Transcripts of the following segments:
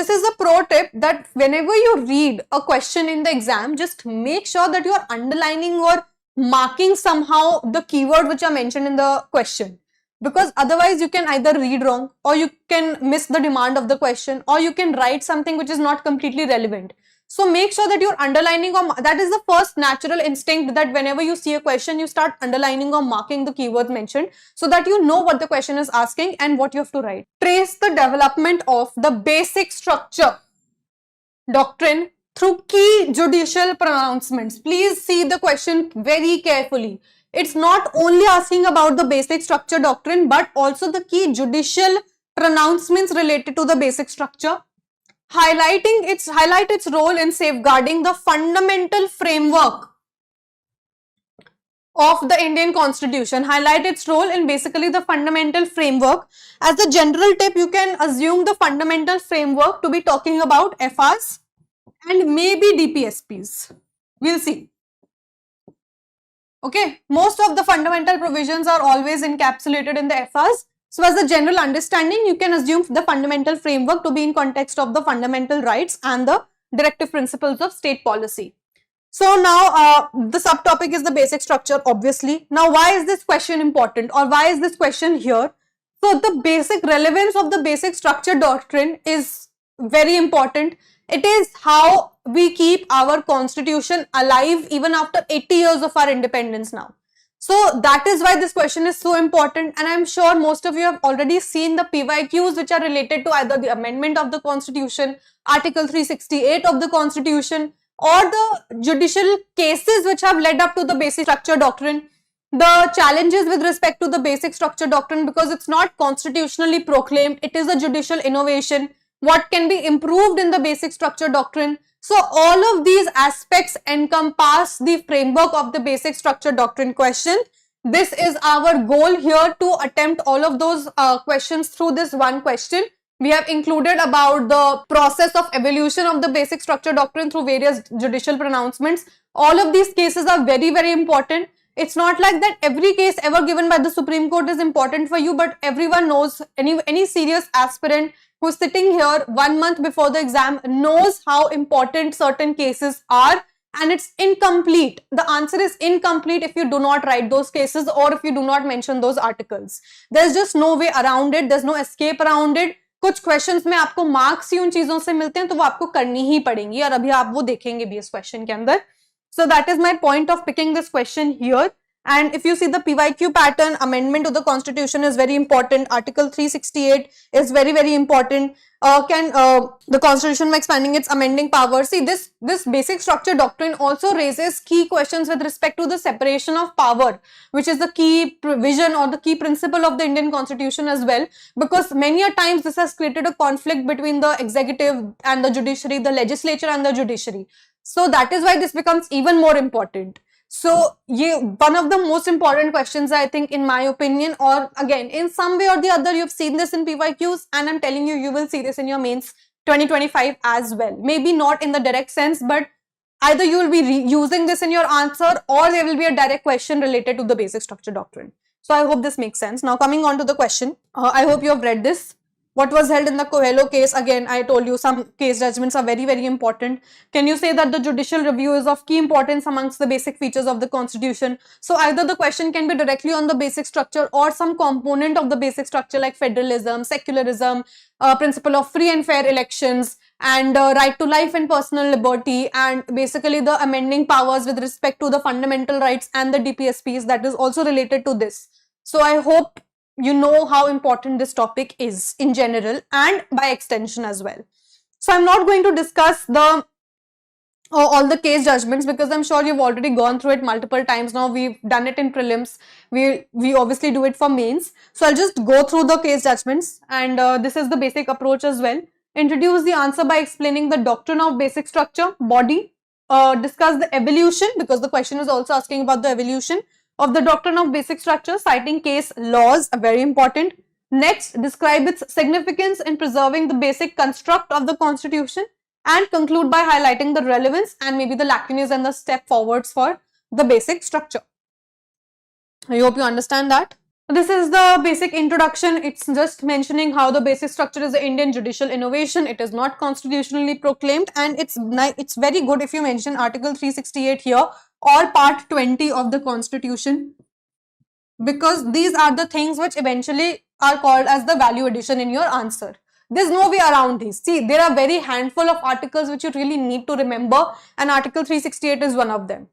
this is a pro tip that whenever you read a question in the exam, just make sure that you are underlining or marking somehow the keyword which are mentioned in the question. Because otherwise you can either read wrong, or you can miss the demand of the question, or you can write something which is not completely relevant. So make sure that you're underlining, or that is the first natural instinct, that whenever you see a question, you start underlining or marking the keywords mentioned, so that you know what the question is asking and what you have to write. Trace the development of the basic structure doctrine through key judicial pronouncements. Please see the question very carefully. It's not only asking about the basic structure doctrine, but also the key judicial pronouncements related to the basic structure. Highlight its role in safeguarding the fundamental framework of the Indian Constitution. Highlight its role in basically the fundamental framework. As a general tip, you can assume the fundamental framework to be talking about FRs and maybe DPSPs. We'll see. Okay, most of the fundamental provisions are always encapsulated in the FRs. So as a general understanding, you can assume the fundamental framework to be in context of the fundamental rights and the directive principles of state policy. So now the subtopic is the basic structure, obviously. Now why is this question important, or why is this question here? So the basic relevance of the basic structure doctrine is very important. It is how we keep our constitution alive even after 80 years of our independence now. So that is why this question is so important, and I'm sure most of you have already seen the PYQs which are related to either the amendment of the constitution, Article 368 of the constitution, or the judicial cases which have led up to the basic structure doctrine. The challenges with respect to the basic structure doctrine, because it's not constitutionally proclaimed, it is a judicial innovation. What can be improved in the basic structure doctrine? So all of these aspects encompass the framework of the basic structure doctrine question. This is our goal here, to attempt all of those questions through this one question. We have included about the process of evolution of the basic structure doctrine through various judicial pronouncements. All of these cases are very, very important. It's not like that every case ever given by the Supreme Court is important for you, but everyone knows, any serious aspirant who's sitting here 1 month before the exam knows how important certain cases are, and it's incomplete. The answer is incomplete if you do not write those cases, or if you do not mention those articles. There's just no way around it. There's no escape around it. कुछ questions में आपको marks ही उन चीजों से मिलते हैं, तो वो आपको करनी ही पड़ेंगी, और अभी आप वो देखेंगे भी इस क्वेश्चन के अंदर. So that is my point of picking this question here. And if you see the PYQ pattern, amendment to the constitution is very important. Article 368 is very, very important. The constitution by expanding its amending power. See, this basic structure doctrine also raises key questions with respect to the separation of power, which is the key provision or the key principle of the Indian constitution as well. Because many a times this has created a conflict between the executive and the judiciary, the legislature and the judiciary. So that is why this becomes even more important. So, one of the most important questions, I think, in my opinion, or again, in some way or the other, you've seen this in PYQs, and I'm telling you, you will see this in your mains 2025 as well. Maybe not in the direct sense, but either you will be using this in your answer, or there will be a direct question related to the basic structure doctrine. So, I hope this makes sense. Now, coming on to the question, I hope you have read this. What was held in the Coelho case? Again, I told you some case judgments are very, very important. Can you say that the judicial review is of key importance amongst the basic features of the constitution? So either the question can be directly on the basic structure or some component of the basic structure like federalism, secularism, principle of free and fair elections, and right to life and personal liberty, and basically the amending powers with respect to the fundamental rights and the DPSPs, that is also related to this. So I hope you know how important this topic is in general and by extension as well. So I'm not going to discuss all the case judgments, because I'm sure you've already gone through it multiple times now. We've done it in prelims. We obviously do it for mains. So I'll just go through the case judgments, and this is the basic approach as well. Introduce the answer by explaining the doctrine of basic structure, body. Discuss the evolution, because the question is also asking about the evolution of the doctrine of basic structure, citing case laws, very important. Next, describe its significance in preserving the basic construct of the constitution, and conclude by highlighting the relevance and maybe the lacunae and the step forwards for the basic structure. I hope you understand that. This is the basic introduction. It's just mentioning how the basic structure is the Indian judicial innovation. It is not constitutionally proclaimed, and it's very good if you mention Article 368 here or Part 20 of the Constitution, because these are the things which eventually are called as the value addition in your answer. There's no way around these. See, there are very handful of articles which you really need to remember, and Article 368 is one of them.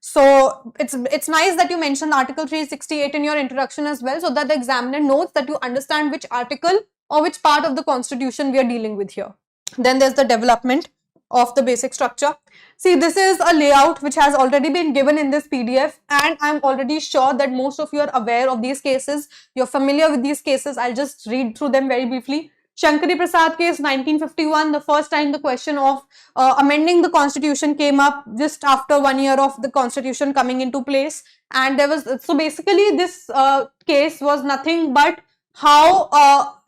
So it's nice that you mentioned Article 368 in your introduction as well, so that the examiner knows that you understand which article or which part of the Constitution we are dealing with here. Then there's the development of the basic structure. See, this is a layout which has already been given in this PDF, and I'm already sure that most of you are aware of these cases. You're familiar with these cases. I'll just read through them very briefly. Shankari Prasad case 1951, the first time the question of amending the constitution came up just after 1 year of the constitution coming into place. And there was, so basically this case was nothing but how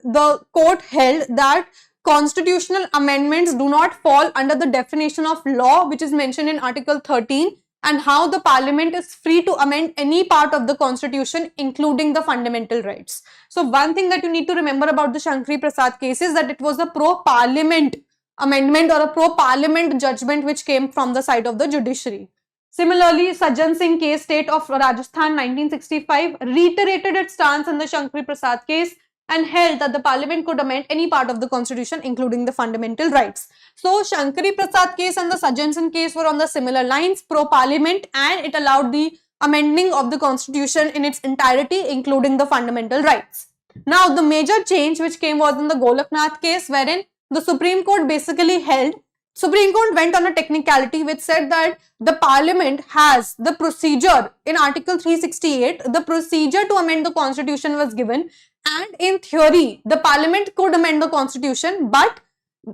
the court held that constitutional amendments do not fall under the definition of law which is mentioned in Article 13, and how the parliament is free to amend any part of the constitution including the fundamental rights. So one thing that you need to remember about the Shankari Prasad case is that it was a pro-parliament amendment or a pro-parliament judgment which came from the side of the judiciary. Similarly, Sajjan Singh case, state of Rajasthan 1965, reiterated its stance in the Shankari Prasad case and held that the parliament could amend any part of the constitution including the fundamental rights. So Shankari Prasad case and the Sajjan Singh case were on the similar lines, pro-parliament, and it allowed the amending of the constitution in its entirety including the fundamental rights. Now the major change which came was in the Golaknath case, wherein the Supreme Court basically held, Supreme Court went on a technicality which said that the parliament has the procedure in Article 368, the procedure to amend the constitution was given, and in theory the parliament could amend the constitution, but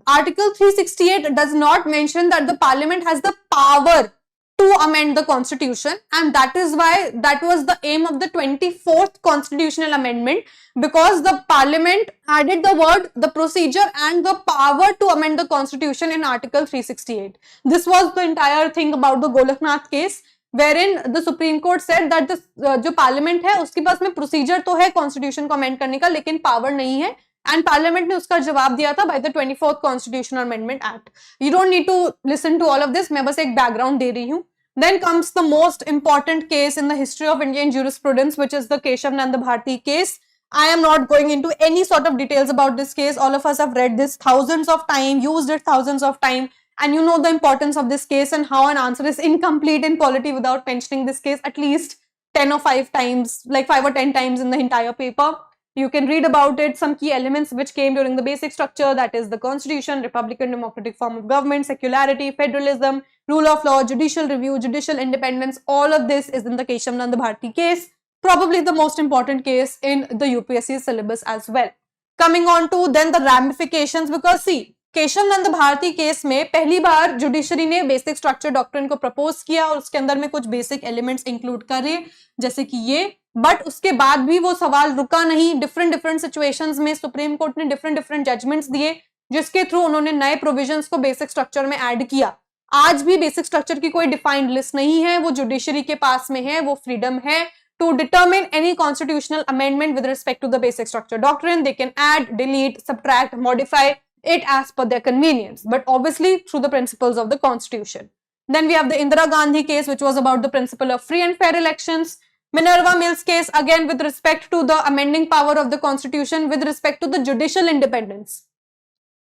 Article 368 does not mention that the parliament has the power to amend the constitution, and that is why that was the aim of the 24th constitutional amendment, because the parliament added the word, the procedure and the power to amend the constitution in Article 368. This was the entire thing about the Golaknath case, wherein the Supreme Court said that the जो parliament है उसके पास में procedure तो है constitution को amend करने का, लेकिन power नहीं है, and parliament ने उसका जवाब दिया था by the 24th constitutional amendment act. You don't need to listen to all of this, मैं बस एक background दे रही हूँ. Then comes the most important case in the history of Indian jurisprudence, which is the Keshav Nanda Bharti case. I am not going into any sort of details about this case. All of us have read this thousands of times, used it thousands of times, and you know the importance of this case and how an answer is incomplete in polity without mentioning this case at least 10 or 5 times, like 5 or 10 times in the entire paper. You can read about it, some key elements which came during the basic structure, that is the constitution, republican democratic form of government, secularity, federalism, rule of law, judicial review, judicial independence. All of this is in the Keshav Nanda Bharti case, probably the most important case in the UPSC syllabus as well. Coming on to then the ramifications, because see, Kesavananda Bharati case में पहली बार judiciary ने basic structure doctrine को propose किया और उसके अंदर में कुछ बेसिक एलिमेंट्स इंक्लूड करे जैसे कि ये, बट उसके बाद भी वो सवाल रुका नहीं. डिफरेंट सिचुएशंस में सुप्रीम कोर्ट ने डिफरेंट जजमेंट्स दिए जिसके थ्रू उन्होंने नए प्रोविजंस को बेसिक स्ट्रक्चर में ऐड किया. आज भी बेसिक स्ट्रक्चर की कोई डिफाइंड लिस्ट नहीं है, वो जुडिशरी के पास में है, वो फ्रीडम है to determine any constitutional amendment with respect to the basic structure doctrine. They can add, delete, subtract, modify it as per their convenience, but obviously through the principles of the constitution. Then we have the Indira Gandhi case, which was about the principle of free and fair elections. Minerva Mills case, again with respect to the amending power of the constitution with respect to the judicial independence.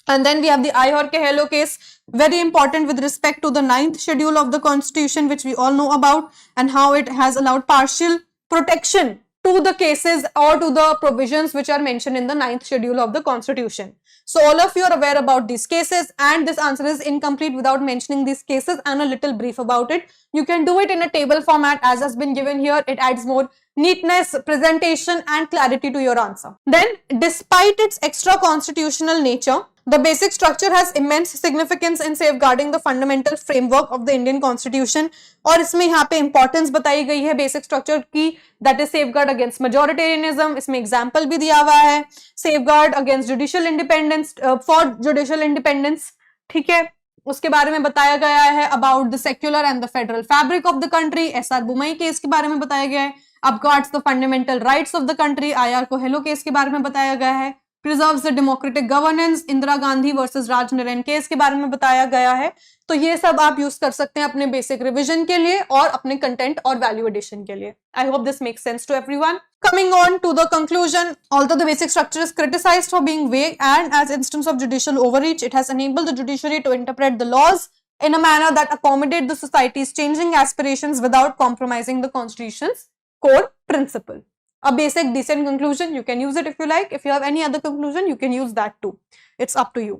And then we have the Ihor Kehelo case, very important with respect to the 9th schedule of the constitution, which we all know about, and how it has allowed partial protection to the cases or to the provisions which are mentioned in the 9th schedule of the constitution. So all of you are aware about these cases, and this answer is incomplete without mentioning these cases and a little brief about it. You can do it in a table format as has been given here. It adds more neatness, presentation and clarity to your answer. Then despite its extra constitutional nature, the basic structure has immense significance in safeguarding the fundamental framework of the Indian Constitution. और इसमें यहाँ पे importance बताई गई है basic structure की, that is safeguard against majoritarianism. इसमें example भी दिया हुआ है, safeguard against judicial independence, for judicial independence, ठीक है. उसके बारे में बताया गया है about the secular and the federal fabric of the country. SR Bommai case के बारे में बताया गया है upguards the fundamental rights of the country, IR Coelho case के बारे में बताया गया है, preserves the democratic governance, Indira Gandhi versus Raj Narain case के बारे में बताया गया है। तो ये सब आप यूज कर सकते हैं अपने बेसिक रिविजन के लिए और अपने कंटेंट और वैल्यू एडिशन के लिए। I hope this makes sense to everyone. Coming on to the conclusion, although the basic structure is criticized for being vague and as instance of judicial overreach, it has enabled the judiciary to interpret the laws in a manner that accommodate the society's changing aspirations without compromising the constitution's core principle. A basic decent conclusion, you can use it if you like. If you have any other conclusion, you can use that too. It's up to you.